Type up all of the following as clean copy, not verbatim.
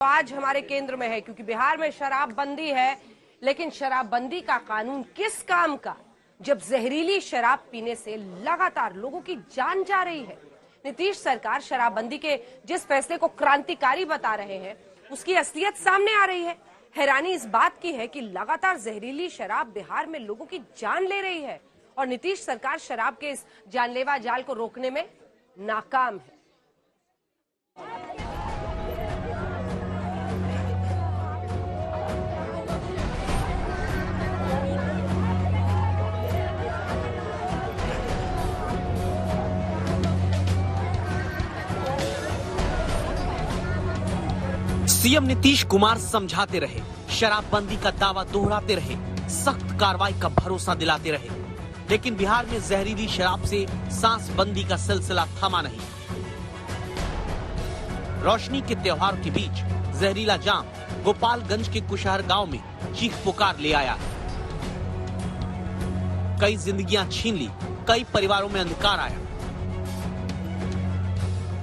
आज हमारे केंद्र में है क्योंकि बिहार में शराबबंदी है, लेकिन शराबबंदी का कानून किस काम का जब जहरीली शराब पीने से लगातार लोगों की जान जा रही है। नीतीश सरकार शराबबंदी के जिस फैसले को क्रांतिकारी बता रहे हैं उसकी असलियत सामने आ रही है। हैरानी इस बात की है कि लगातार जहरीली शराब बिहार में लोगों की जान ले रही है और नीतीश सरकार शराब के इस जानलेवा जाल को रोकने में नाकाम है। सीएम नीतीश कुमार समझाते रहे, शराबबंदी का दावा दोहराते रहे, सख्त कार्रवाई का भरोसा दिलाते रहे, लेकिन बिहार में जहरीली शराब से सांसबंदी का सिलसिला थमा नहीं। रोशनी के त्योहार के बीच जहरीला जाम गोपालगंज के कुशहर गांव में चीख पुकार ले आया। कई जिंदगियां छीन ली, कई परिवारों में अंधकार आया।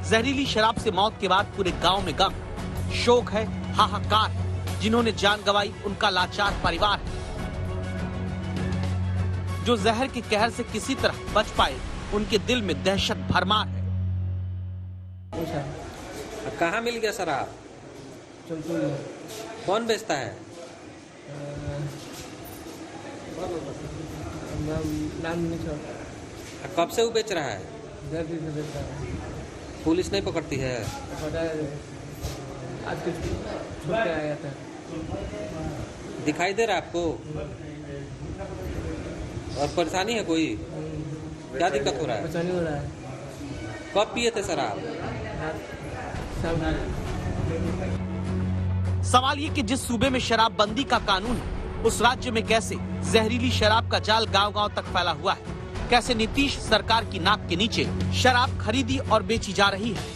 जहरीली शराब से मौत के बाद पूरे गांव में गम, शोक है, हाहाकार है। जिन्होंने जान गंवाई उनका लाचार परिवार है। जो जहर के कहर से किसी तरह बच पाए उनके दिल में दहशत भरमार है। कहाँ मिल गया शराब? कौन बेचता है? कब से वो बेच रहा है? पुलिस नहीं पकड़ती है? आज कुछ छूट के आया था। दिखाई दे रहा है आपको? और परेशानी है कोई? क्या दिक्कत हो रहा है? परेशानी हो रहा है। कब पिए थे शराब? सवाल ये कि जिस सूबे में शराबबंदी का कानून है उस राज्य में कैसे जहरीली शराब का जाल गांव-गांव तक फैला हुआ है। कैसे नीतीश सरकार की नाक के नीचे शराब खरीदी और बेची जा रही है।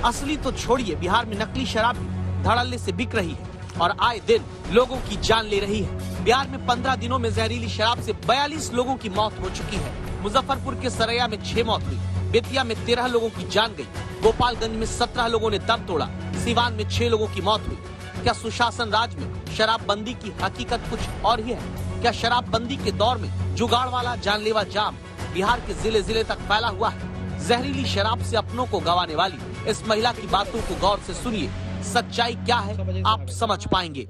असली तो छोड़िए, बिहार में नकली शराब भी धड़ल्ले से बिक रही है और आए दिन लोगों की जान ले रही है। बिहार में 15 दिनों में जहरीली शराब से 42 लोगों की मौत हो चुकी है। मुजफ्फरपुर के सरैया में 6 मौत हुई, बेतिया में 13 लोगों की जान गई, गोपालगंज में 17 लोगों ने दम तोड़ा, सीवान में 6 लोगों की मौत हुई। क्या सुशासन राज में शराबबंदी की हकीकत कुछ और ही है? क्या शराबबंदी के दौर में जुगाड़ वाला जानलेवा जाम बिहार के जिले जिले तक फैला हुआ है? जहरीली शराब से अपनों को गंवाने वाली इस महिला की बातों को गौर से सुनिए। सच्चाई क्या है आप समझ पाएंगे।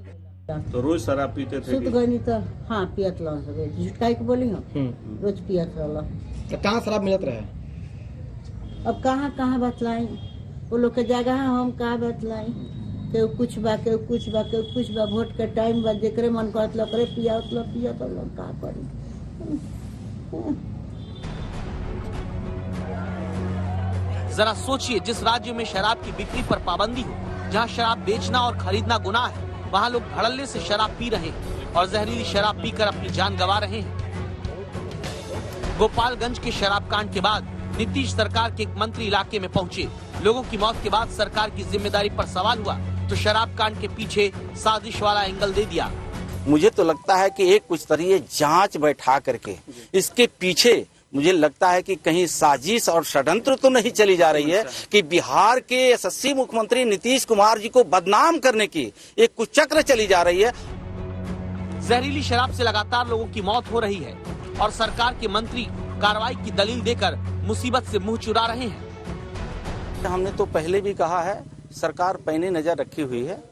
तो रोज शराब पीते थे? सुत गई तो हाँ पियत ला झुटकाई के बोली हूँ रोज पियत रहा। तो कहाँ शराब मिलत रहे? अब कहाँ कहाँ बतलाई, वो लोग के जगह है, हम कहाँ बतलाई। केहू कुछ बा, केहू कुछ बा, केहू कुछ बा। वोट के टाइम बा, जेकरे मन करत लो करे पिया तो लोग का करी। जरा सोचिए, जिस राज्य में शराब की बिक्री पर पाबंदी हो, जहां शराब बेचना और खरीदना गुनाह है, वहां लोग धड़ल्ले से शराब पी रहे हैं और जहरीली शराब पीकर अपनी जान गंवा रहे हैं। गोपालगंज के शराब कांड के बाद नीतीश सरकार के एक मंत्री इलाके में पहुंचे। लोगों की मौत के बाद सरकार की जिम्मेदारी पर सवाल हुआ तो शराब कांड के पीछे साजिश वाला एंगल दे दिया। मुझे तो लगता है कि एक उच्च स्तरीय जांच बैठा करके इसके पीछे मुझे लगता है कि कहीं साजिश और षड्यंत्र तो नहीं चली जा रही है कि बिहार के यशस्वी मुख्यमंत्री नीतीश कुमार जी को बदनाम करने की एक कुचक्र चली जा रही है। जहरीली शराब से लगातार लोगों की मौत हो रही है और सरकार के मंत्री कार्रवाई की दलील देकर मुसीबत से मुंह चुरा रहे हैं। हमने तो पहले भी कहा है, सरकार पैनी नजर रखी हुई है।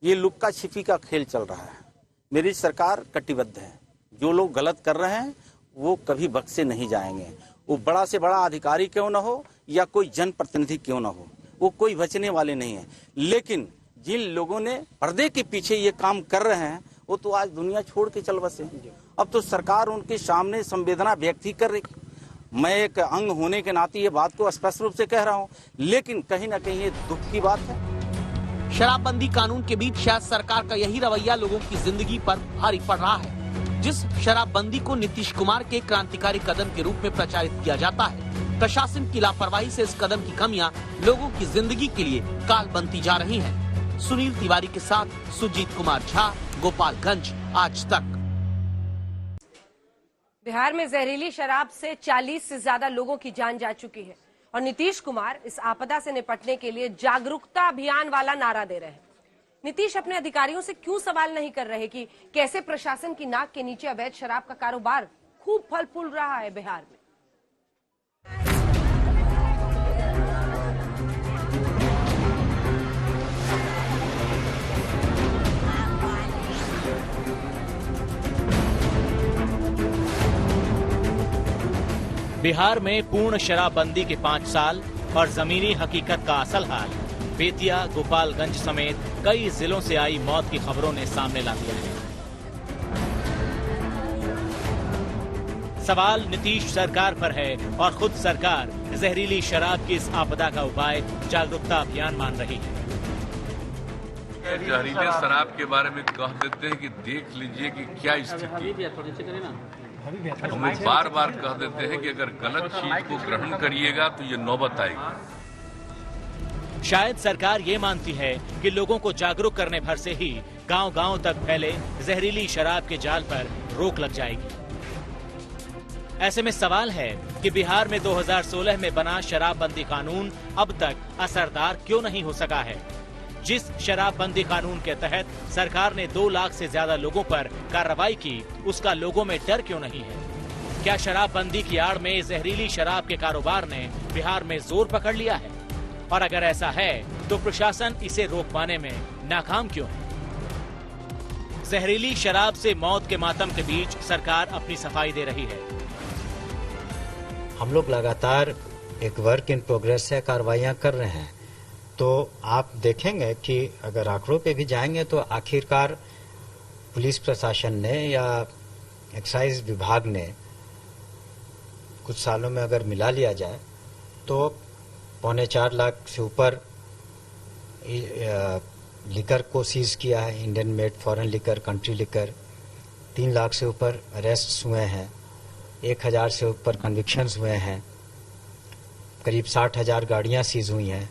ये लुक्का छिपी का खेल चल रहा है। मेरी सरकार कटिबद्ध है। जो लोग गलत कर रहे हैं वो कभी बख्शे नहीं जाएंगे। वो बड़ा से बड़ा अधिकारी क्यों न हो या कोई जनप्रतिनिधि क्यों न हो, वो कोई बचने वाले नहीं है। लेकिन जिन लोगों ने पर्दे के पीछे ये काम कर रहे हैं वो तो आज दुनिया छोड़ के चल बसे। अब तो सरकार उनके सामने संवेदना व्यक्त ही कर रही। मैं एक अंग होने के नाते ये बात को स्पष्ट रूप से कह रहा हूँ, लेकिन कहीं न कहीं ये दुख की बात है। शराबबंदी कानून के बीच शायद सरकार का यही रवैया लोगों की जिंदगी पर भारी पड़ रहा है। जिस शराबबंदी को नीतीश कुमार के क्रांतिकारी कदम के रूप में प्रचारित किया जाता है, प्रशासन की लापरवाही से इस कदम की कमियां लोगों की जिंदगी के लिए काल बनती जा रही हैं। सुनील तिवारी के साथ सुजीत कुमार झा, गोपालगंज, आज तक। बिहार में जहरीली शराब से 40 से ज्यादा लोगों की जान जा चुकी है और नीतीश कुमार इस आपदा से निपटने के लिए जागरूकता अभियान वाला नारा दे रहे हैं। नीतीश अपने अधिकारियों से क्यों सवाल नहीं कर रहे कि कैसे प्रशासन की नाक के नीचे अवैध शराब का कारोबार खूब फल फूल रहा है बिहार में? बिहार में पूर्ण शराबबंदी के 5 साल और जमीनी हकीकत का असल हाल बेतिया, गोपालगंज समेत कई जिलों से आई मौत की खबरों ने सामने ला दिया है। सवाल नीतीश सरकार पर है और खुद सरकार जहरीली शराब की इस आपदा का उपाय जागरूकता अभियान मान रही है। जहरीले शराब के बारे में कह देते हैं कि देख लीजिए कि क्या स्थिति है। हम बार बार कह देते हैं कि अगर गलत चीज को ग्रहण करिएगा तो ये नौबत आएगी। शायद सरकार ये मानती है कि लोगों को जागरूक करने भर से ही गांव-गांव तक फैले जहरीली शराब के जाल पर रोक लग जाएगी। ऐसे में सवाल है कि बिहार में 2016 में बना शराबबंदी कानून अब तक असरदार क्यों नहीं हो सका है। जिस शराबबंदी कानून के तहत सरकार ने 2 लाख से ज्यादा लोगों पर कार्रवाई की, उसका लोगों में डर क्यों नहीं है? क्या शराबबंदी की आड़ में जहरीली शराब के कारोबार ने बिहार में जोर पकड़ लिया है? और अगर ऐसा है तो प्रशासन इसे रोक पाने में नाकाम क्यों है? जहरीली शराब से मौत के मातम के बीच सरकार अपनी सफाई दे रही है। हम लोग लगातार एक वर्क इन प्रोग्रेस है, कार्रवाइयां कर रहे हैं। तो आप देखेंगे कि अगर आंकड़ों पे भी जाएंगे तो आखिरकार पुलिस प्रशासन ने या एक्साइज विभाग ने कुछ सालों में अगर मिला लिया जाए तो 4.25 लाख से ऊपर लिकर को सीज किया है, Indian made foreign liquor, country liquor. 3 lakh से ऊपर अरेस्ट हुए हैं, 1000 से ऊपर कन्विक्शंस हुए हैं, करीब 60,000 गाड़ियां सीज हुई हैं।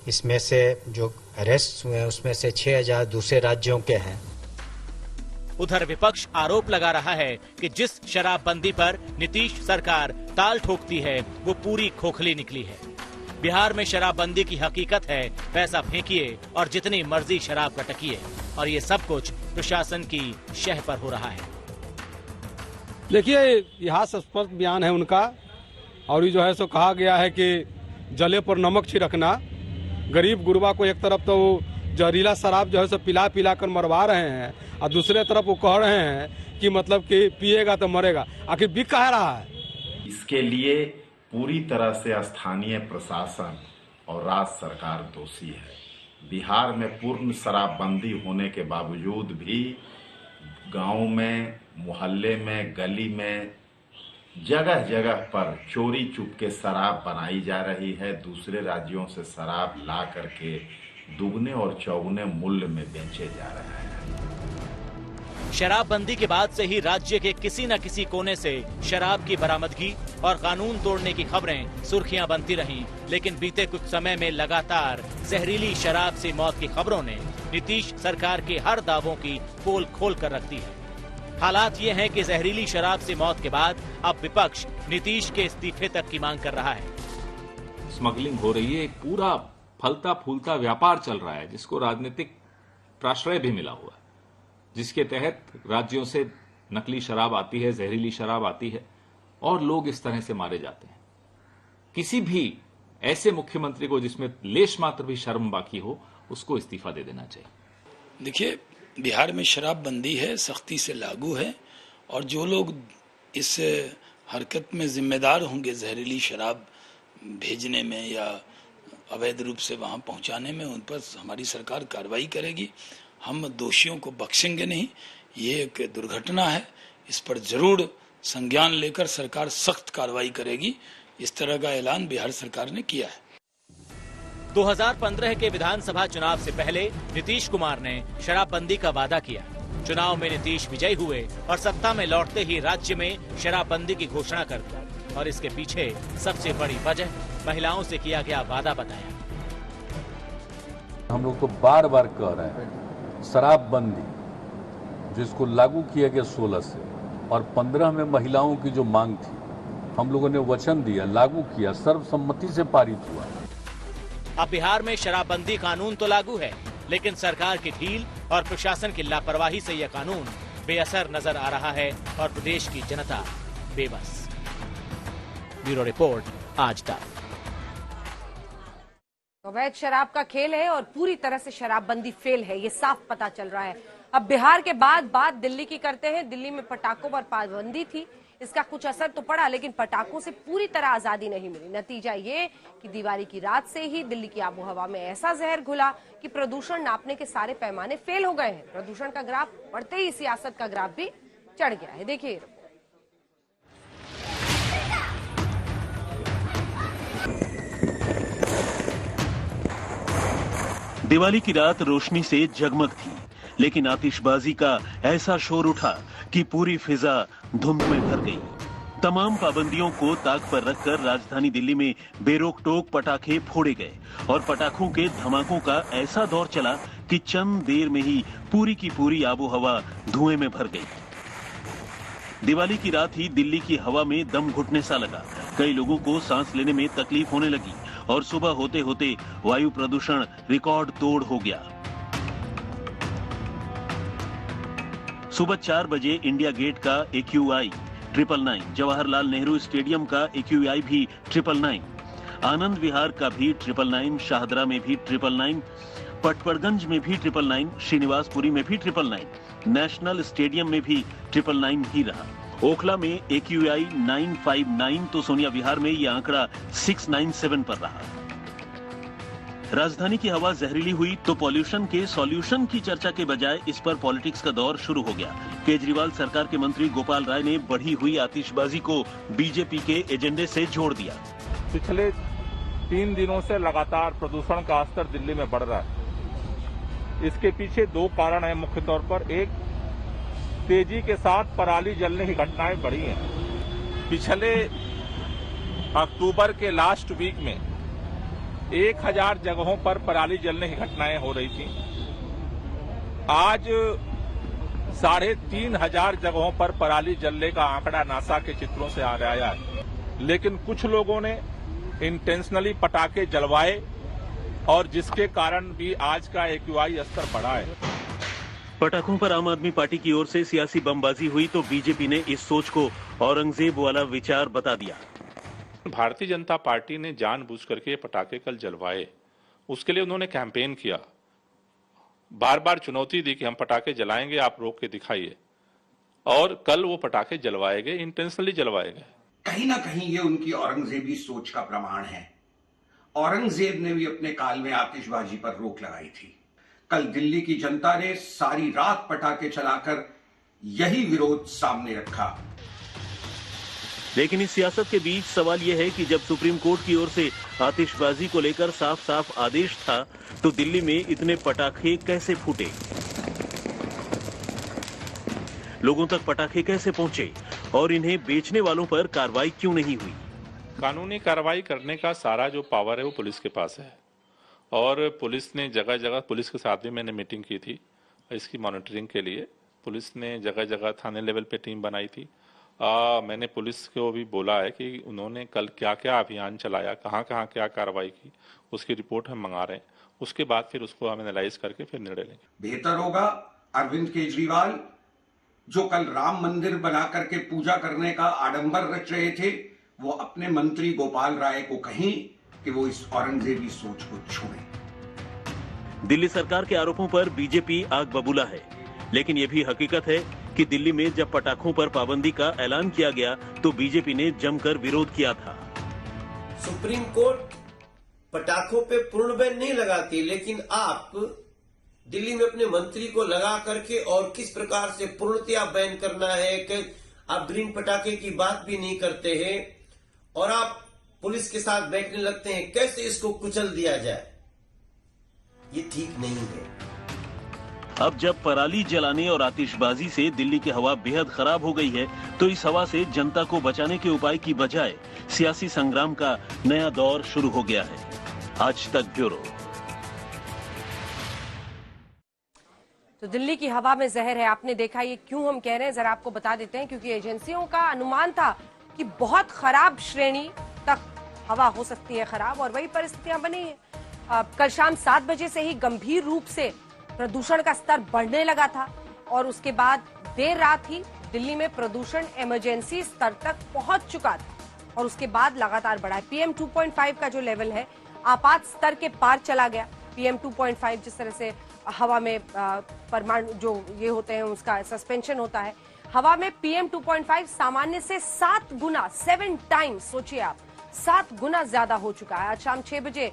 इसमें से जो अरेस्ट हुए हैं उसमें से 6,000 दूसरे राज्यों के हैं। उधर विपक्ष आरोप लगा रहा है कि जिस शराबबंदी पर नीतीश सरकार ताल ठोकती है वो पूरी खोखली निकली है। बिहार में शराबबंदी की हकीकत है, पैसा फेंकिए और जितनी मर्जी शराब पटकिए, और ये सब कुछ प्रशासन की शह पर हो रहा है। देखिए, यह स्पष्ट बयान है उनका, और ये जो है सो कहा गया है कि जले पर नमक छिड़कना। गरीब गुरबा को एक तरफ तो जहरीला शराब जो है सो पिला पिला कर मरवा रहे हैं, और दूसरे तरफ वो कह रहे हैं कि मतलब कि पिएगा तो मरेगा। आखिर बिक कह रहा है? इसके लिए पूरी तरह से स्थानीय प्रशासन और राज्य सरकार दोषी है। बिहार में पूर्ण शराबबंदी होने के बावजूद भी गांव में, मोहल्ले में, गली में जगह जगह पर चोरी चुपके शराब बनाई जा रही है। दूसरे राज्यों से शराब ला करके दुगने और चौगुने मूल्य में बेचे जा रहे हैं। शराबबंदी के बाद से ही राज्य के किसी न किसी कोने से शराब की बरामदगी और कानून तोड़ने की खबरें सुर्खियां बनती रहीं, लेकिन बीते कुछ समय में लगातार जहरीली शराब से मौत की खबरों ने नीतीश सरकार के हर दावों की पोल खोल कर रख दी है। हालात ये हैं कि जहरीली शराब से मौत के बाद अब विपक्ष नीतीश के इस्तीफे तक की मांग कर रहा है। स्मगलिंग हो रही है, एक पूरा फलता फूलता व्यापार चल रहा है जिसको राजनीतिक प्राश्रय भी मिला हुआ है, जिसके तहत राज्यों से नकली शराब आती है, जहरीली शराब आती है और लोग इस तरह से मारे जाते हैं। किसी भी ऐसे मुख्यमंत्री को जिसमें लेश मात्र भी शर्म बाकी हो, उसको इस्तीफा दे देना चाहिए। देखिए, बिहार में शराबबंदी है, सख्ती से लागू है, और जो लोग इस हरकत में जिम्मेदार होंगे, जहरीली शराब भेजने में या अवैध रूप से वहां पहुंचाने में, उन पर हमारी सरकार कार्रवाई करेगी। हम दोषियों को बख्शेंगे नहीं। ये एक दुर्घटना है, इस पर जरूर संज्ञान लेकर सरकार सख्त कार्रवाई करेगी। इस तरह का ऐलान बिहार सरकार ने किया है। 2015 के विधानसभा चुनाव से पहले नीतीश कुमार ने शराबबंदी का वादा किया। चुनाव में नीतीश विजयी हुए और सत्ता में लौटते ही राज्य में शराबबंदी की घोषणा कर दी, और इसके पीछे सबसे बड़ी वजह महिलाओं से किया गया वादा बताया। हम लोग तो बार बार कह रहे हैं, शराबबंदी जिसको लागू किया गया 16 से और 15 में महिलाओं की जो मांग थी, हम लोगों ने वचन दिया, लागू किया, सर्वसम्मति से पारित हुआ। अब बिहार में शराबबंदी कानून तो लागू है, लेकिन सरकार की ढील और प्रशासन की लापरवाही से यह कानून बेअसर नजर आ रहा है और प्रदेश की जनता बेबस। ब्यूरो रिपोर्ट, आज तक। अवैध शराब का खेल है और पूरी तरह से शराबबंदी फेल है, ये साफ पता चल रहा है। अब बिहार के बाद बात दिल्ली की करते हैं। दिल्ली में पटाखों पर पाबंदी थी, इसका कुछ असर तो पड़ा, लेकिन पटाखों से पूरी तरह आजादी नहीं मिली। नतीजा ये कि दिवाली की रात से ही दिल्ली की आबोहवा में ऐसा जहर घुला कि प्रदूषण नापने के सारे पैमाने फेल हो गए हैं। प्रदूषण का ग्राफ बढ़ते ही सियासत का ग्राफ भी चढ़ गया है। देखिए, दिवाली की रात रोशनी से जगमग थी, लेकिन आतिशबाजी का ऐसा शोर उठा कि पूरी फिजा धुंध में भर गई। तमाम पाबंदियों को ताक पर रखकर राजधानी दिल्ली में बेरोक टोक पटाखे फोड़े गए और पटाखों के धमाकों का ऐसा दौर चला कि चंद देर में ही पूरी की पूरी आबोहवा धुएं में भर गई। दिवाली की रात ही दिल्ली की हवा में दम घुटने सा लगा। कई लोगों को सांस लेने में तकलीफ होने लगी और सुबह होते होते वायु प्रदूषण रिकॉर्ड तोड़ हो गया। सुबह 4 बजे इंडिया गेट का AQI 999, जवाहरलाल नेहरू स्टेडियम का AQI भी 999, आनंद विहार का भी 999, शाहदरा में भी 999, पटपड़गंज में भी 999, श्रीनिवासपुरी में भी 999, नेशनल स्टेडियम में भी 999 ही रहा। ओखला में AQI 959 तो सोनिया विहार में यह आंकड़ा 697 पर रहा। राजधानी की हवा जहरीली हुई तो पॉल्यूशन के सॉल्यूशन की चर्चा के बजाय इस पर पॉलिटिक्स का दौर शुरू हो गया। केजरीवाल सरकार के मंत्री गोपाल राय ने बढ़ी हुई आतिशबाजी को बीजेपी के एजेंडे से जोड़ दिया। पिछले 3 दिनों से लगातार प्रदूषण का स्तर दिल्ली में बढ़ रहा है। इसके पीछे 2 कारण हैं मुख्य तौर पर। एक, तेजी के साथ पराली जलने की घटनाएं बढ़ी हैं। पिछले अक्टूबर के लास्ट वीक में 1000 जगहों पर पराली जलने की घटनाएं हो रही थी। आज 3500 जगहों पर पराली जलने का आंकड़ा नासा के चित्रों से आ रहा है। लेकिन कुछ लोगों ने इंटेंशनली पटाखे जलवाए और जिसके कारण भी आज का AQI स्तर बढ़ा है। पटाखों पर आम आदमी पार्टी की ओर से सियासी बमबाजी हुई तो बीजेपी ने इस सोच को औरंगजेब वाला विचार बता दिया। भारतीय जनता पार्टी ने जानबूझ करके पटाखे कल जलवाए, उसके लिए उन्होंने कैंपेन किया, बार बार चुनौती दी कि हम पटाखे जलाएंगे, आप रोक के दिखाइए, और कल वो पटाखे जलवाए गए, इंटेंशनली जलवाए गए। कहीं ना कहीं ये उनकी औरंगजेबी सोच का प्रमाण है। औरंगजेब ने भी अपने काल में आतिशबाजी पर रोक लगाई थी। कल दिल्ली की जनता ने सारी रात पटाखे चलाकर यही विरोध सामने रखा। लेकिन इस सियासत के बीच सवाल यह है कि जब सुप्रीम कोर्ट की ओर से आतिशबाजी को लेकर साफ साफ आदेश था तो दिल्ली में इतने पटाखे कैसे फूटे, लोगों तक पटाखे कैसे पहुंचे और इन्हें बेचने वालों पर कार्रवाई क्यों नहीं हुई? कानूनी कार्रवाई करने का सारा जो पावर है वो पुलिस के पास है और पुलिस ने जगह जगह, पुलिस के साथ भी मैंने मीटिंग की थी इसकी मॉनिटरिंग के लिए। पुलिस ने जगह जगह थाने लेवल पे टीम बनाई थी। मैंने पुलिस को भी बोला है कि उन्होंने कल क्या क्या अभियान चलाया, कहाँ कहाँ क्या कार्रवाई की, उसकी रिपोर्ट हम मंगा रहे हैं। उसके बाद फिर उसको हम एनालाइज करके फिर निर्णय लेंगे। बेहतर होगा अरविंद केजरीवाल जो कल राम मंदिर बना करके पूजा करने का आडंबर रच रहे थे, वो अपने मंत्री गोपाल राय को कहें कि वो इस औरंगजेबी सोच को छोड़ें। दिल्ली सरकार के आरोपों पर बीजेपी आग बबूला है, लेकिन ये भी हकीकत है कि दिल्ली में जब पटाखों पर पाबंदी का ऐलान किया गया तो बीजेपी ने जमकर विरोध किया था। सुप्रीम कोर्ट पटाखों पे पूर्ण बैन नहीं लगाती, लेकिन आप दिल्ली में अपने मंत्री को लगा करके और किस प्रकार से पूर्णतया बैन करना है कि आप ग्रीन पटाखे की बात भी नहीं करते हैं और आप पुलिस के साथ बैठने लगते हैं। कैसे इसको कुचल दिया जाए, ये ठीक नहीं है। अब जब पराली जलाने और आतिशबाजी से दिल्ली की हवा बेहद खराब हो गई है तो इस हवा से जनता को बचाने के उपाय की बजाय सियासी संग्राम का नया दौर शुरू हो गया है। आज तक ब्यूरो। तो दिल्ली की हवा में जहर है, आपने देखा। ये क्यों हम कह रहे हैं जरा आपको बता देते हैं, क्योंकि एजेंसियों का अनुमान था कि बहुत खराब श्रेणी तक हवा हो सकती है खराब, और वही परिस्थितियां बनी है। कल शाम 7 बजे से ही गंभीर रूप से प्रदूषण का स्तर बढ़ने लगा था और उसके बाद देर रात ही दिल्ली में प्रदूषण इमरजेंसी स्तर तक पहुंच चुका था और उसके बाद लगातार बढ़ा है। PM 2.5 का जो लेवल है आपात स्तर के पार चला गया। PM 2.5 जिस तरह से हवा में परमाणु जो ये होते हैं उसका सस्पेंशन होता है, हवा में PM 2.5 सामान्य से 7 गुना 7 टाइम्स, सोचिए आप 7 गुना ज्यादा हो चुका है। आज शाम 6 बजे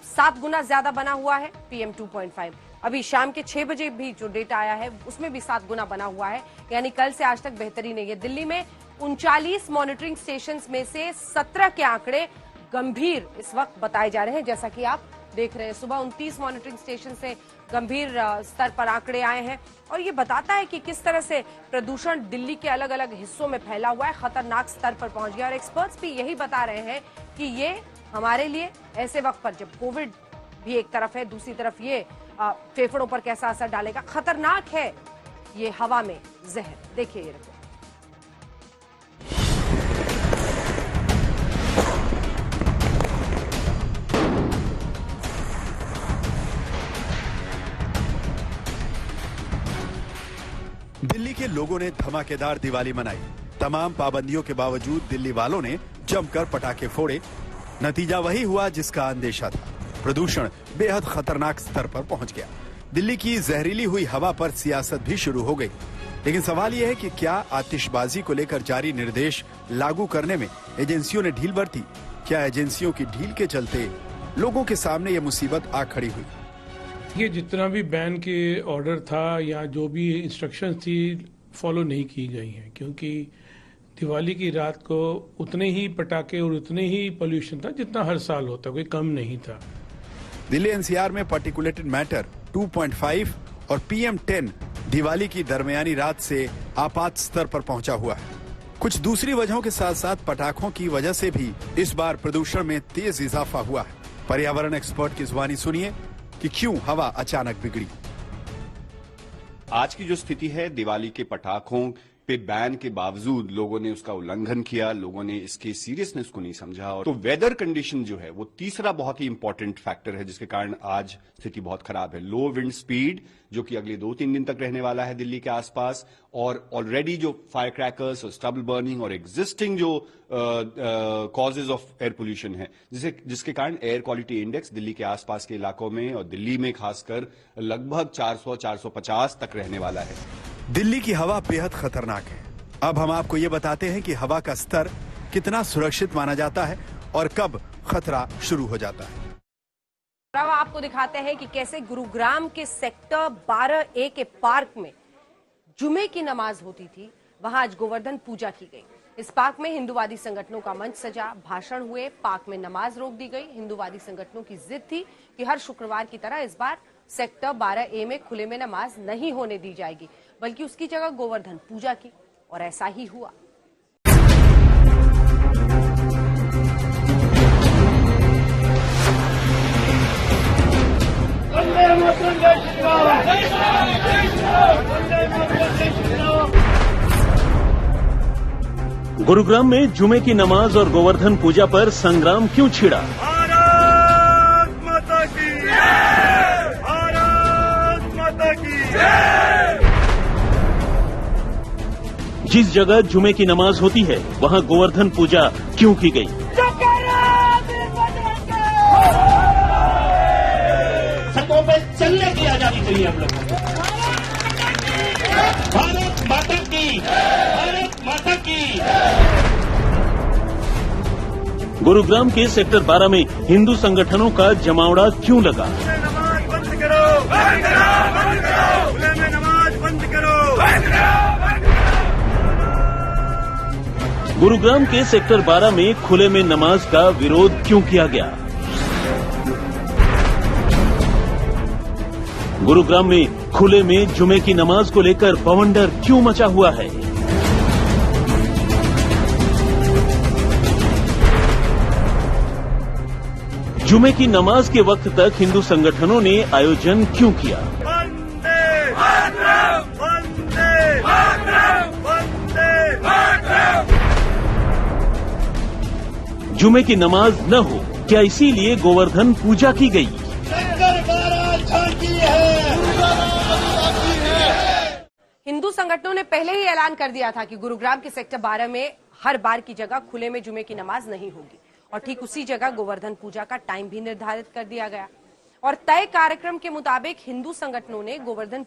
7 गुना ज्यादा बना हुआ है PM 2.5। अभी शाम के 6 बजे भी जो डेटा आया है उसमें भी 7 गुना बना हुआ है, यानी कल से आज तक बेहतरी नहीं है। दिल्ली में 39 मॉनिटरिंग स्टेशंस में से 17 के आंकड़े गंभीर इस वक्त बताए जा रहे हैं, जैसा कि आप देख रहे हैं। सुबह 29 मॉनिटरिंग स्टेशन से गंभीर स्तर पर आंकड़े आए हैं और ये बताता है कि किस तरह से प्रदूषण दिल्ली के अलग अलग हिस्सों में फैला हुआ है, खतरनाक स्तर पर पहुंच गया। और एक्सपर्ट्स भी यही बता रहे हैं कि ये हमारे लिए ऐसे वक्त पर जब कोविड भी एक तरफ है, दूसरी तरफ ये फेफड़ों पर कैसा असर डालेगा, खतरनाक है ये हवा में जहर। देखिए ये रिपोर्ट। दिल्ली के लोगों ने धमाकेदार दिवाली मनाई। तमाम पाबंदियों के बावजूद दिल्ली वालों ने जमकर पटाखे फोड़े। नतीजा वही हुआ जिसका अंदेशा था। प्रदूषण बेहद खतरनाक स्तर पर पहुंच गया। दिल्ली की जहरीली हुई हवा पर सियासत भी शुरू हो गई। लेकिन सवाल यह है कि क्या आतिशबाजी को लेकर जारी निर्देश लागू करने में एजेंसियों ने ढील बरती? क्या एजेंसियों की ढील के चलते लोगों के सामने यह मुसीबत आ खड़ी हुई? ये जितना भी बैन के ऑर्डर था या जो भी इंस्ट्रक्शंस थी फॉलो नहीं की गई हैं, क्योंकि दिवाली की रात को उतने ही पटाखे और उतने ही पोल्यूशन था जितना हर साल होता, कोई कम नहीं था। दिल्ली एनसीआर में पार्टिकुलेटेड मैटर 2.5 और PM 10 दिवाली की दरमियानी रात से आपात स्तर पर पहुंचा हुआ है। कुछ दूसरी वजहों के साथ साथ पटाखों की वजह से भी इस बार प्रदूषण में तेज इजाफा हुआ है। पर्यावरण एक्सपर्ट की जुबानी सुनिए कि क्यों हवा अचानक बिगड़ी। आज की जो स्थिति है, दिवाली के पटाखों पे बैन के बावजूद लोगों ने उसका उल्लंघन किया, लोगों ने इसके सीरियसनेस को नहीं समझा। और तो वेदर कंडीशन जो है वो तीसरा बहुत ही इंपॉर्टेंट फैक्टर है जिसके कारण आज स्थिति बहुत खराब है। लो विंड स्पीड जो कि अगले 2-3 दिन तक रहने वाला है दिल्ली के आसपास, और ऑलरेडी जो फायर क्रैकर्स और स्टबल बर्निंग और एग्जिस्टिंग जो कॉजेज ऑफ एयर पोल्यूशन है, जिसके कारण एयर क्वालिटी इंडेक्स दिल्ली के आसपास के इलाकों में और दिल्ली में खासकर लगभग 400-450 तक रहने वाला है। दिल्ली की हवा बेहद खतरनाक है। अब हम आपको ये बताते हैं कि हवा का स्तर कितना सुरक्षित माना जाता है और कब खतरा शुरू हो जाता है। अब आपको दिखाते हैं कि कैसे गुरुग्राम के सेक्टर 12A के पार्क में जुमे की नमाज होती थी। वहां आज गोवर्धन पूजा की गई। इस पार्क में हिंदूवादी संगठनों का मंच सजा, भाषण हुए, पार्क में नमाज रोक दी गई। हिंदूवादी संगठनों की जिद थी कि हर शुक्रवार की तरह इस बार सेक्टर 12A में खुले में नमाज नहीं होने दी जाएगी, बल्कि उसकी जगह गोवर्धन पूजा की, और ऐसा ही हुआ। गुरुग्राम में जुमे की नमाज और गोवर्धन पूजा पर संग्राम क्यों छिड़ा? भारत माता की जय! भारत माता की जय! जिस जगह जुमे की नमाज होती है वहां गोवर्धन पूजा क्यों की गई? सड़कों पे चलने की आजादी चाहिए हम लोगों को। भारत माता की, भारत माता की। गुरुग्राम के सेक्टर 12 में हिंदू संगठनों का जमावड़ा क्यों लगा? नमाज बंद करो, बंद करो, बंद करो, खुले में नमाज बंद करो, बंद करो, बंद करो। गुरुग्राम के सेक्टर 12 में खुले में नमाज का विरोध क्यों किया गया? गुरुग्राम में खुले में जुमे की नमाज को लेकर बवंडर क्यों मचा हुआ है? जुमे की नमाज के वक्त तक हिंदू संगठनों ने आयोजन क्यों किया? वंदे मातरम, वंदे मातरम, वंदे मातरम। जुमे की नमाज न हो क्या इसीलिए गोवर्धन पूजा की गई? हिंदू संगठनों ने पहले ही ऐलान कर दिया था कि गुरुग्राम के सेक्टर 12 में हर बार की जगह खुले में जुमे की नमाज नहीं होगी और ठीक उसी जगह गोवर्धन पूजा का टाइम भी निर्धारित कर दिया गया और तय कार्यक्रम के मुताबिक हिंदू संगठनों ने गोवर्धन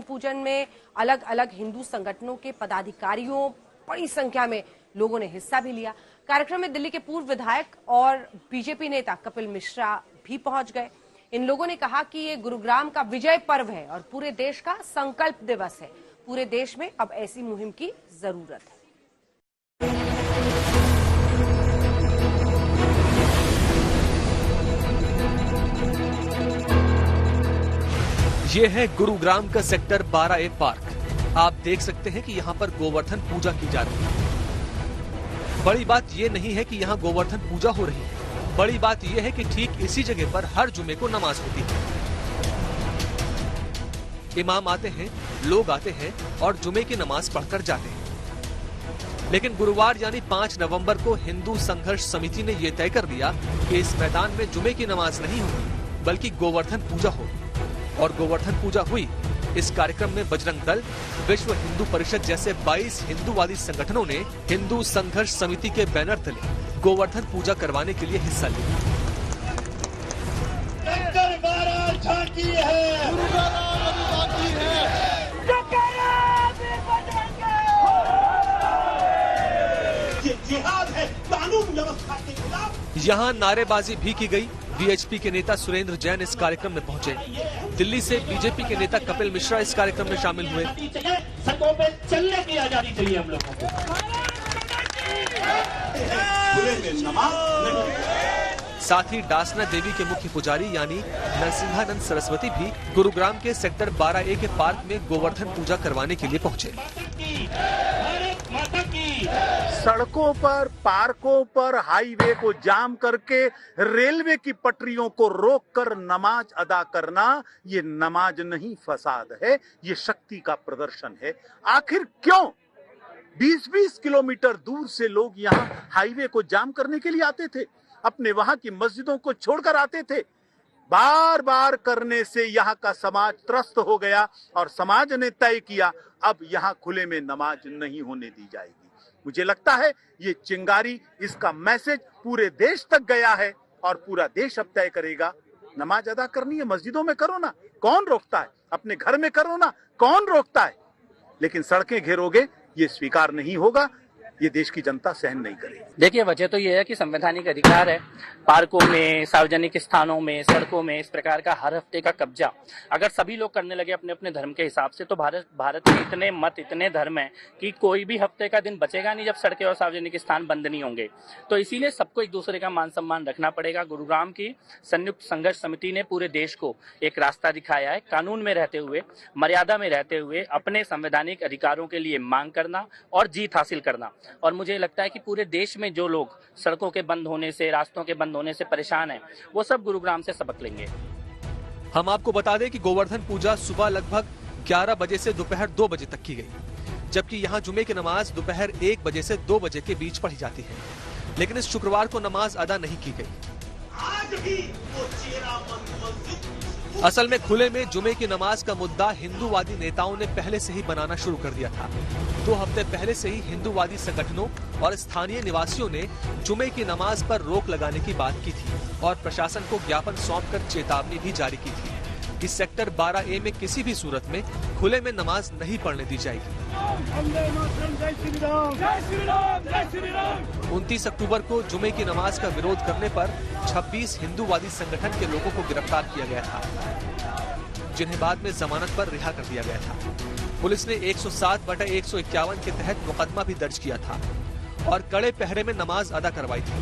पूजन में अलग अलग हिंदू संगठनों के पदाधिकारियों बड़ी संख्या में लोगों ने हिस्सा भी लिया। कार्यक्रम में दिल्ली के पूर्व विधायक और बीजेपी नेता कपिल मिश्रा भी पहुंच गए। इन लोगों ने कहा कि ये गुरुग्राम का विजय पर्व है और पूरे देश का संकल्प दिवस है। पूरे देश में अब ऐसी मुहिम की जरूरत है। ये है गुरुग्राम का सेक्टर 12A पार्क। आप देख सकते हैं कि यहाँ पर गोवर्धन पूजा की जा रही है। बड़ी बात ये नहीं है कि यहाँ गोवर्धन पूजा हो रही है, बड़ी बात यह है कि ठीक इसी जगह पर हर जुमे को नमाज होती है। इमाम आते हैं, लोग आते हैं और जुमे की नमाज पढ़कर जाते हैं। लेकिन गुरुवार यानी 5 नवंबर को हिंदू संघर्ष समिति ने यह तय कर दिया कि इस मैदान में जुमे की नमाज नहीं होगी बल्कि गोवर्धन पूजा होगी। और गोवर्धन पूजा हुई। इस कार्यक्रम में बजरंग दल, विश्व हिंदू परिषद जैसे 22 हिंदूवादी संगठनों ने हिंदू संघर्ष समिति के बैनर तले गोवर्धन पूजा करवाने के लिए हिस्सा लिया। जिहाद है कानून व्यवस्था के खिलाफ। यहाँ नारेबाजी भी की गई। बीएचपी के नेता सुरेंद्र जैन इस कार्यक्रम में पहुंचे। दिल्ली से बीजेपी के नेता कपिल मिश्रा इस कार्यक्रम में शामिल हुए। सड़कों पे चलने की आजादी चाहिए हम लोगों को। साथ ही डासना देवी के मुख्य पुजारी यानी नरसिंहानंद सरस्वती भी गुरुग्राम के सेक्टर 12A के पार्क में गोवर्धन पूजा करवाने के लिए पहुंचे। सड़कों पर, पार्कों पर, हाईवे को जाम करके रेलवे की पटरियों को रोककर नमाज अदा करना, ये नमाज नहीं फसाद है, ये शक्ति का प्रदर्शन है। आखिर क्यों 20-20 किलोमीटर दूर से लोग यहाँ हाईवे को जाम करने के लिए आते थे, अपने वहां की मस्जिदों को छोड़कर आते थे। बार बार करने से यहाँ का समाज त्रस्त हो गया और समाज ने तय किया अब यहाँ खुले में नमाज नहीं होने दी जाएगी। मुझे लगता है ये चिंगारी, इसका मैसेज पूरे देश तक गया है और पूरा देश अब तय करेगा नमाज अदा करनी है, मस्जिदों में करो ना, कौन रोकता है? अपने घर में करो ना, कौन रोकता है? लेकिन सड़कें घेरोगे, ये स्वीकार नहीं होगा, ये देश की जनता सहन नहीं करेगी। देखिए, वजह तो ये है कि संवैधानिक अधिकार है। पार्कों में, सार्वजनिक स्थानों में, सड़कों में इस प्रकार का हर हफ्ते का कब्जा अगर सभी लोग करने लगे अपने अपने धर्म के हिसाब से, तो भारत में इतने मत, इतने धर्म है कि कोई भी हफ्ते का दिन बचेगा नहीं जब सड़कें और सार्वजनिक स्थान बंद नहीं होंगे। तो इसीलिए सबको एक दूसरे का मान सम्मान रखना पड़ेगा। गुरुग्राम की संयुक्त संघर्ष समिति ने पूरे देश को एक रास्ता दिखाया है, कानून में रहते हुए, मर्यादा में रहते हुए अपने संवैधानिक अधिकारों के लिए मांग करना और जीत हासिल करना। और मुझे लगता है कि पूरे देश में जो लोग सड़कों के बंद होने से, रास्तों के बंद होने से परेशान हैं, वो सब गुरुग्राम से सबक लेंगे। हम आपको बता दें कि गोवर्धन पूजा सुबह लगभग 11 बजे से दोपहर 2 बजे तक की गई, जबकि यहाँ जुमे की नमाज दोपहर 1 बजे से 2 बजे के बीच पढ़ी जाती है। लेकिन इस शुक्रवार को नमाज अदा नहीं की गई। आज भी वो चेहरा असल में खुले में जुमे की नमाज का मुद्दा हिंदूवादी नेताओं ने पहले से ही बनाना शुरू कर दिया था। 2 हफ्ते पहले से ही हिंदूवादी संगठनों और स्थानीय निवासियों ने जुमे की नमाज पर रोक लगाने की बात की थी और प्रशासन को ज्ञापन सौंपकर चेतावनी भी जारी की थी कि सेक्टर 12A में किसी भी सूरत में खुले में नमाज नहीं पढ़ने दी जाएगी। 29 अक्टूबर को जुमे की नमाज का विरोध करने पर 26 हिंदूवादी संगठन के लोगों को गिरफ्तार किया गया था, जिन्हें बाद में जमानत पर रिहा कर दिया गया था। पुलिस ने 107/151 के तहत मुकदमा भी दर्ज किया था और कड़े पहरे में नमाज अदा करवाई थी।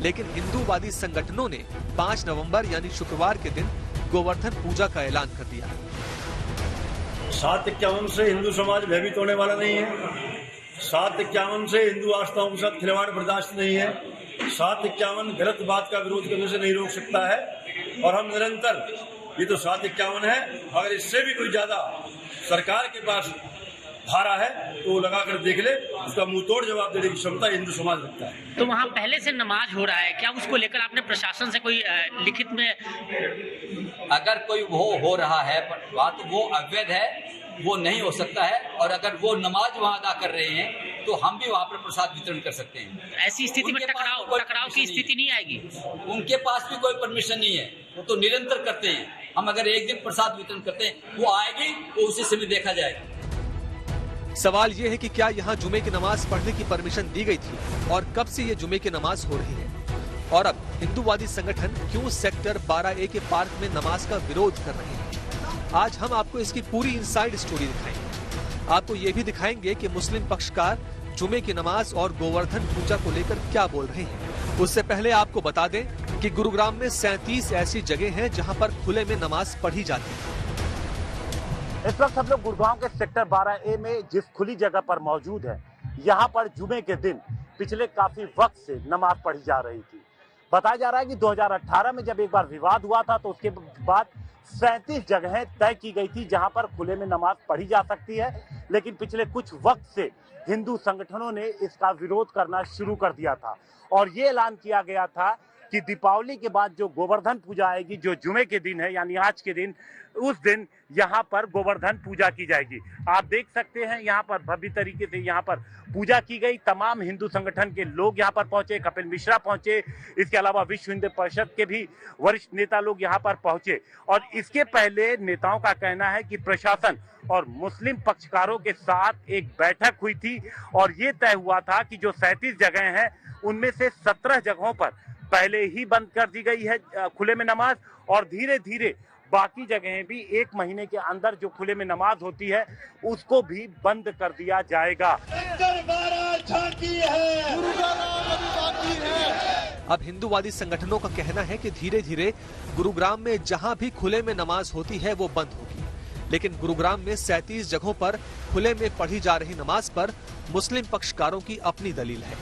लेकिन हिंदूवादी संगठनों ने 5 नवंबर यानी शुक्रवार के दिन गोवर्धन पूजा का ऐलान कर दिया। 751 से हिंदू समाज भयभीत होने वाला नहीं है। 751 से हिंदू आस्थाओं के साथ खिलवाड़ बर्दाश्त नहीं है। 751 गलत बात का विरोध करने से नहीं रोक सकता है और हम निरंतर, ये तो 751 है, अगर इससे भी कोई ज्यादा सरकार के पास भारा है तो वो लगा कर देख ले, उसका मुंह तोड़ जवाब देने की क्षमता हिंदू समाज रखता है। तो वहाँ पहले से नमाज हो रहा है, क्या उसको लेकर आपने प्रशासन से कोई लिखित में? अगर कोई वो हो रहा है बात, वो अवैध है, वो नहीं हो सकता है। और अगर वो नमाज वहाँ अदा कर रहे हैं तो हम भी वहाँ पर प्रसाद वितरण कर सकते हैं। ऐसी स्थिति में टकराव की स्थिति नहीं आएगी। उनके पास भी कोई परमिशन नहीं है, वो तो निरंतर करते हैं। हम अगर एक दिन प्रसाद वितरण करते हैं, वो आएगी तो उसी समय देखा जाएगा। सवाल ये है कि क्या यहाँ जुमे की नमाज पढ़ने की परमिशन दी गई थी और कब से ये जुमे की नमाज हो रही है, और अब हिंदूवादी संगठन क्यों सेक्टर 12A के पार्क में नमाज का विरोध कर रहे हैं। आज हम आपको इसकी पूरी इनसाइड स्टोरी दिखाएंगे। आपको ये भी दिखाएंगे कि मुस्लिम पक्षकार जुमे की नमाज और गोवर्धन पूजा को लेकर क्या बोल रहे हैं। उससे पहले आपको बता दें कि गुरुग्राम में 37 ऐसी जगह हैं जहां पर खुले में नमाज पढ़ी जाती है। इस वक्त हम लोग गुड़गांव के सेक्टर 12A में जिस खुली जगह पर मौजूद है, यहाँ पर जुमे के दिन पिछले काफी वक्त से नमाज पढ़ी जा रही थी। बताया जा रहा है कि 2018 में जब एक बार विवाद हुआ था तो उसके बाद 37 जगहें तय की गई थी जहां पर खुले में नमाज पढ़ी जा सकती है, लेकिन पिछले कुछ वक्त से हिंदू संगठनों ने इसका विरोध करना शुरू कर दिया था और ये ऐलान किया गया था कि दीपावली के बाद जो गोवर्धन पूजा आएगी, जो जुमे के दिन है यानी आज के दिन, उस दिन यहाँ पर गोवर्धन पूजा की जाएगी। आप देख सकते हैं यहाँ पर भव्य तरीके से यहाँ पर पूजा की गई। तमाम हिंदू संगठन के लोग यहाँ पर पहुंचे, कपिल मिश्रा पहुंचे, इसके अलावा विश्व हिंदू परिषद के भी वरिष्ठ नेता लोग यहाँ पर पहुंचे। और इसके पहले नेताओं का कहना है कि प्रशासन और मुस्लिम पक्षकारों के साथ एक बैठक हुई थी और ये तय हुआ था कि जो 37 जगह हैं उनमें से 17 जगहों पर पहले ही बंद कर दी गई है खुले में नमाज, और धीरे धीरे बाकी जगहें भी 1 महीने के अंदर जो खुले में नमाज होती है उसको भी बंद कर दिया जाएगा। अब हिंदूवादी संगठनों का कहना है कि धीरे धीरे गुरुग्राम में जहां भी खुले में नमाज होती है वो बंद होगी, लेकिन गुरुग्राम में 37 जगहों पर खुले में पढ़ी जा रही नमाज पर मुस्लिम पक्षकारों की अपनी दलील है।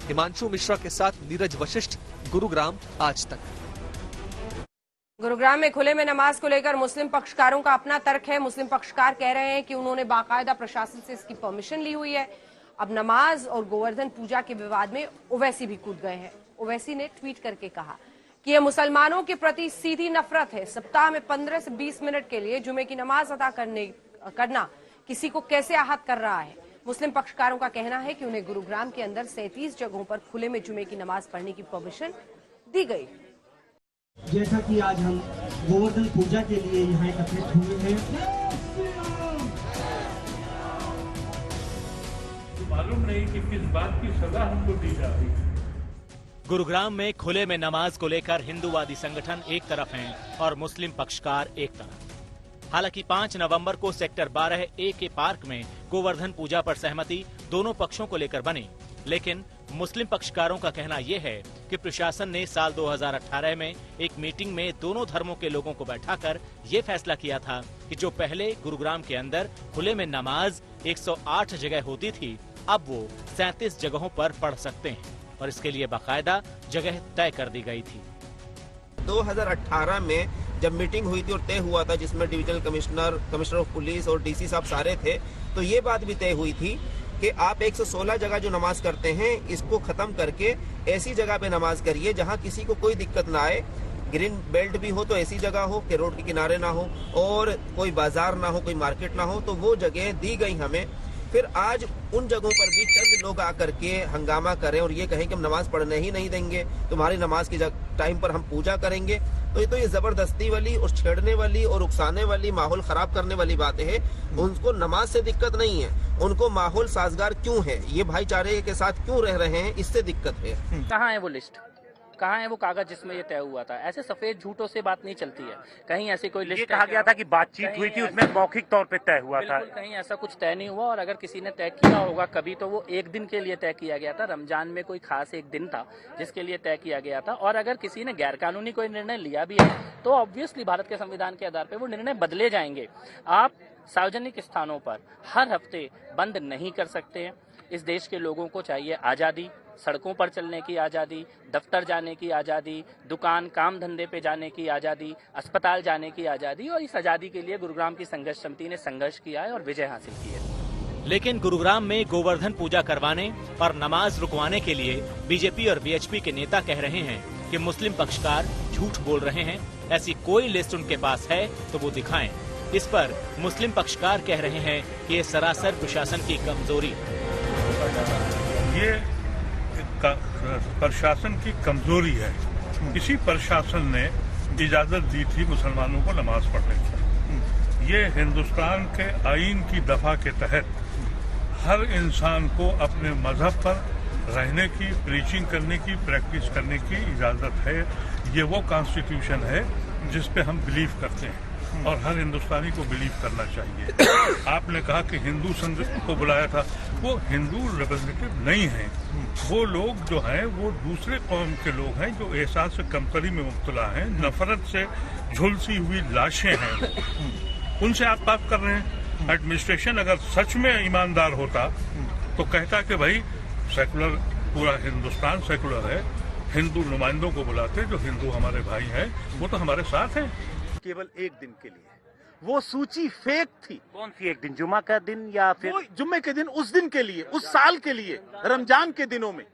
हिमांशु मिश्रा के साथ नीरज वशिष्ठ, गुरुग्राम आज तक। गुरुग्राम में खुले में नमाज को लेकर मुस्लिम पक्षकारों का अपना तर्क है। मुस्लिम पक्षकार कह रहे हैं कि उन्होंने बाकायदा प्रशासन से इसकी परमिशन ली हुई है। अब नमाज और गोवर्धन पूजा के विवाद में ओवैसी भी कूद गए हैं। ओवैसी ने ट्वीट करके कहा कि यह मुसलमानों के प्रति सीधी नफरत है। सप्ताह में 15 से 20 मिनट के लिए जुमे की नमाज अदा करना किसी को कैसे आहत कर रहा है। मुस्लिम पक्षकारों का कहना है कि उन्हें गुरुग्राम के अंदर 37 जगहों पर खुले में जुमे की नमाज पढ़ने की परमिशन दी गई। जैसा कि आज हम गोवर्धन पूजा के लिए यहाँ एकत्रित हुए हैं, मालूम नहीं कि किस बात की सजा हमको दी जा रही है। गुरुग्राम में खुले में नमाज को लेकर हिंदूवादी संगठन एक तरफ हैं और मुस्लिम पक्षकार एक तरफ। हालांकि 5 नवंबर को सेक्टर 12A के पार्क में गोवर्धन पूजा पर सहमति दोनों पक्षों को लेकर बनी, लेकिन मुस्लिम पक्षकारों का कहना यह है कि प्रशासन ने साल 2018 में एक मीटिंग में दोनों धर्मों के लोगों को बैठाकर ये फैसला किया था कि जो पहले गुरुग्राम के अंदर खुले में नमाज 108 जगह होती थी, अब वो 37 जगहों पर पढ़ सकते हैं और इसके लिए बाकायदा जगह तय कर दी गई थी। 2018 में जब मीटिंग हुई थी और तय हुआ था, जिसमें डिविजनल कमिश्नर ऑफ पुलिस और डीसी साहब सारे थे, तो ये बात भी तय हुई थी कि आप 116 जगह जो नमाज करते हैं इसको खत्म करके ऐसी जगह पे नमाज करिए जहां किसी को कोई दिक्कत ना आए। ग्रीन बेल्ट भी हो तो ऐसी जगह हो कि रोड के किनारे ना हो और कोई बाजार ना हो, कोई मार्केट ना हो, तो वो जगह दी गई हमें। फिर आज उन जगहों पर भी चंद लोग आकर के हंगामा करें और ये कहें कि हम नमाज पढ़ने ही नहीं देंगे, तुम्हारी नमाज की टाइम पर हम पूजा करेंगे, तो ये जबरदस्ती वाली और छेड़ने वाली और उकसाने वाली, माहौल खराब करने वाली बातें हैं। उनको नमाज से दिक्कत नहीं है, उनको माहौल साजगार क्यों है, ये भाईचारे के साथ क्यों रह रहे हैं, इससे दिक्कत है। कहाँ है वो लिस्ट, कहाँ है वो कागज जिसमें ये तय हुआ था? ऐसे सफेद झूठों से बात नहीं चलती है। कहीं ऐसी कोई लिस्ट, ये कहा गया था कि बातचीत हुई थी, उसमें मौखिक तौर पे तय हुआ था। कहीं ऐसा कुछ तय नहीं हुआ, और अगर किसी ने तय किया होगा कभी तो वो एक दिन के लिए तय किया गया था। रमजान में कोई खास एक दिन था जिसके लिए तय किया गया था, और अगर किसी ने गैरकानूनी कोई निर्णय लिया भी है तो ऑब्वियसली भारत के संविधान के आधार पर वो निर्णय बदले जाएंगे। आप सार्वजनिक स्थानों पर हर हफ्ते बंद नहीं कर सकते हैं। इस देश के लोगों को चाहिए आज़ादी, सड़कों पर चलने की आज़ादी, दफ्तर जाने की आज़ादी, दुकान काम धंधे पे जाने की आज़ादी, अस्पताल जाने की आज़ादी, और इस आज़ादी के लिए गुरुग्राम की संघर्ष समिति ने संघर्ष किया है और विजय हासिल की है। लेकिन गुरुग्राम में गोवर्धन पूजा करवाने और नमाज रुकवाने के लिए बीजेपी और बीएचपी के नेता कह रहे हैं कि मुस्लिम पक्षकार झूठ बोल रहे हैं। ऐसी कोई लिस्ट उनके पास है तो वो दिखाएं। इस पर मुस्लिम पक्षकार कह रहे हैं कि ये सरासर प्रशासन की कमजोरी है। ये प्रशासन की कमजोरी है। इसी प्रशासन ने इजाजत दी थी मुसलमानों को नमाज पढ़ने की। ये हिंदुस्तान के आईन की दफा के तहत हर इंसान को अपने मजहब पर रहने की, प्रीचिंग करने की, प्रैक्टिस करने की इजाजत है। ये वो कॉन्स्टिट्यूशन है जिस पे हम बिलीव करते हैं और हर हिंदुस्तानी को बिलीव करना चाहिए। आपने कहा कि हिंदू संघ को बुलाया था, वो हिंदू रिप्रेजेंटेटिव नहीं है। वो लोग जो हैं वो दूसरे कौम के लोग हैं जो एहसास कमतरी में मुब्तला हैं, नफरत से झुलसी हुई लाशें हैं। उनसे आप बात कर रहे हैं। एडमिनिस्ट्रेशन अगर सच में ईमानदार होता तो कहता कि भाई सेकुलर, पूरा हिंदुस्तान सेकुलर है, हिंदू नुमाइंदों को बुलाते जो हिंदू हमारे भाई हैं, वो तो हमारे साथ हैं। केवल एक दिन के लिए वो सूची फेक थी। कौन सी एक दिन, जुम्मा का दिन या फिर जुम्मे के दिन? उस दिन के लिए, उस साल के लिए, रमजान के दिनों में।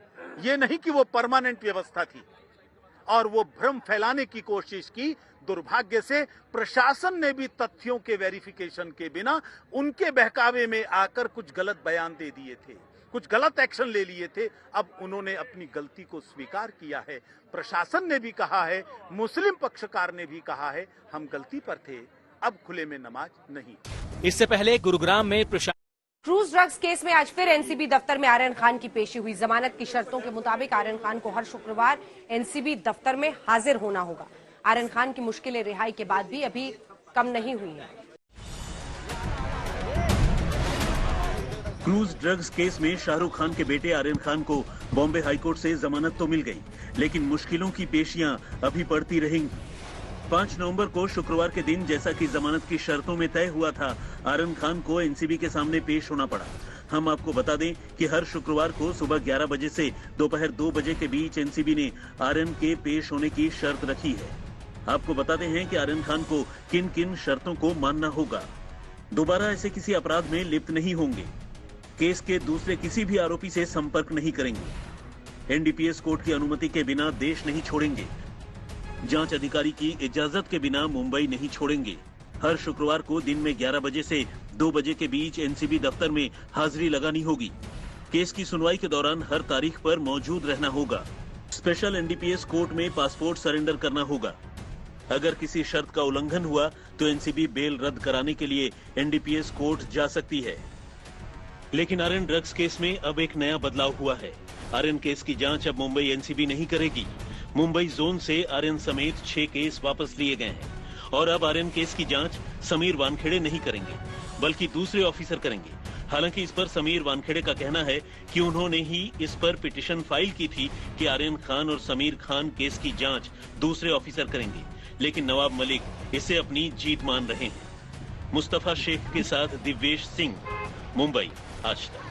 ये नहीं कि वो परमानेंट व्यवस्था थी। और वो भ्रम फैलाने की कोशिश की। दुर्भाग्य से प्रशासन ने भी तथ्यों के वेरिफिकेशन के बिना उनके बहकावे में आकर कुछ गलत बयान दे दिए थे, कुछ गलत एक्शन ले लिए थे। अब उन्होंने अपनी गलती को स्वीकार किया है। प्रशासन ने भी कहा है, मुस्लिम पक्षकार ने भी कहा है, हम गलती पर थे, अब खुले में नमाज नहीं। इससे पहले गुरुग्राम में क्रूज ड्रग्स केस में आज फिर एनसीबी दफ्तर में आर्यन खान की पेशी हुई। जमानत की शर्तों के मुताबिक आर्यन खान को हर शुक्रवार एनसीबी दफ्तर में हाजिर होना होगा। आर्यन खान की मुश्किलें रिहाई के बाद भी अभी कम नहीं हुई हैं। क्रूज ड्रग्स केस में शाहरुख खान के बेटे आर्यन खान को बॉम्बे हाईकोर्ट से जमानत तो मिल गई, लेकिन मुश्किलों की पेशियां अभी पड़ती रहेंगी। 5 नवंबर को शुक्रवार के दिन, जैसा कि जमानत की शर्तों में तय हुआ था, आर्यन खान को एनसीबी के सामने पेश होना पड़ा। हम आपको बता दें कि हर शुक्रवार को सुबह 11 बजे से दोपहर 2 बजे के बीच एनसीबी ने आर्यन के पेश होने की शर्त रखी है। आपको बताते हैं कि आर्यन खान को किन किन शर्तों को मानना होगा। दोबारा ऐसे किसी अपराध में लिप्त नहीं होंगे, केस के दूसरे किसी भी आरोपी से संपर्क नहीं करेंगे, एनडीपीएस कोर्ट की अनुमति के बिना देश नहीं छोड़ेंगे, जांच अधिकारी की इजाजत के बिना मुंबई नहीं छोड़ेंगे। हर शुक्रवार को दिन में 11 बजे से 2 बजे के बीच एनसीबी दफ्तर में हाजिरी लगानी होगी। केस की सुनवाई के दौरान हर तारीख पर मौजूद रहना होगा। स्पेशल एनडीपीएस कोर्ट में पासपोर्ट सरेंडर करना होगा। अगर किसी शर्त का उल्लंघन हुआ तो एनसीबी बेल रद्द कराने के लिए एनडीपीएस कोर्ट जा सकती है। लेकिन आर्यन ड्रग्स केस में अब एक नया बदलाव हुआ है। आर्यन केस की जांच अब मुंबई एनसीबी नहीं करेगी। मुंबई जोन से आर्यन समेत 6 केस वापस लिए गए हैं और अब आर्यन केस की जांच समीर वानखेड़े नहीं करेंगे, बल्कि दूसरे ऑफिसर करेंगे। हालांकि इस पर समीर वानखेड़े का कहना है कि उन्होंने ही इस पर पिटीशन फाइल की थी कि आर्यन खान और समीर खान केस की जांच दूसरे ऑफिसर करेंगे, लेकिन नवाब मलिक इसे अपनी जीत मान रहे हैं। मुस्तफा शेख के साथ दिव्येश सिंह, मुंबई, आज तक।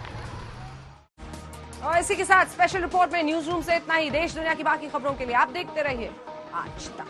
और इसी के साथ स्पेशल रिपोर्ट में न्यूज रूम से इतना ही। देश दुनिया की बाकी खबरों के लिए आप देखते रहिए आज तक।